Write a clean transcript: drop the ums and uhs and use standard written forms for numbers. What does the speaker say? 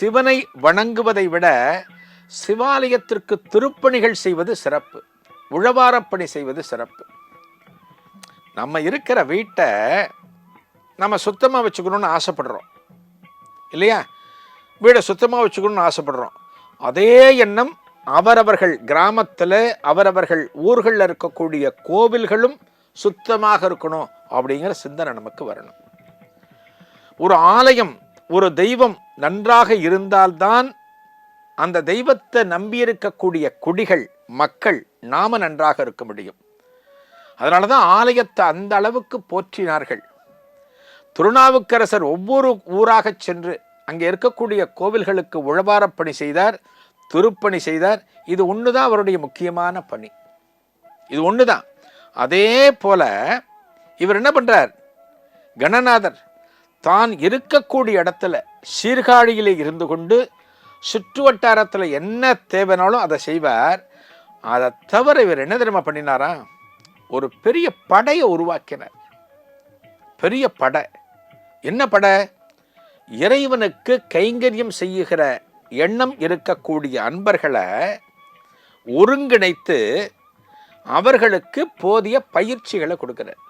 சிவனை வணங்குவதை விட சிவாலயத்திற்கு திருப்பணிகள் செய்வது சிறப்பு, உழவாரப்பணி செய்வது சிறப்பு. நம்ம இருக்கிற வீட்டை நம்ம சுத்தமாக வச்சுக்கணும்னு ஆசைப்படுறோம் இல்லையா? வீடை சுத்தமாக வச்சுக்கணும்னு ஆசைப்படுறோம். அதே எண்ணம் அவரவர்கள் கிராமத்தில் அவரவர்கள் ஊர்களில் இருக்கக்கூடிய கோவில்களும் சுத்தமாக இருக்கணும் அப்படிங்கிற சிந்தனை நமக்கு வரணும். ஒரு ஆலயம், ஒரு தெய்வம் நன்றாக இருந்தால்தான் அந்த தெய்வத்தை நம்பியிருக்கக்கூடிய குடிகள், மக்கள், நாம நன்றாக இருக்க முடியும். அதனால தான் ஆலயத்தை அந்த அளவுக்கு போற்றினார்கள். திருநாவுக்கரசர் ஒவ்வொரு ஊராக சென்று அங்கே இருக்கக்கூடிய கோவில்களுக்கு உழவாரப்பணி செய்தார், திருப்பணி செய்தார். இது ஒண்ணுதான் அவருடைய முக்கியமான பணி, இது ஒண்ணுதான். அதே போல இவர் என்ன பண்றார்? கணநாதர் தான் இருக்கக்கூடிய இடத்துல சீர்காழியிலே இருந்து கொண்டு சுற்று வட்டாரத்தில் என்ன தேவைனாலும் அதை செய்வார். அதை தவிர இவர் என்ன தெரியுமா பண்ணினாரா? ஒரு பெரிய படையை உருவாக்கினார். பெரிய படை. என்ன படை? இறைவனுக்கு கைங்கரியம் செய்யுகிற எண்ணம் இருக்கக்கூடிய அன்பர்களை ஒருங்கிணைத்து அவர்களுக்கு போதிய பயிற்சிகளை கொடுக்கிறார்.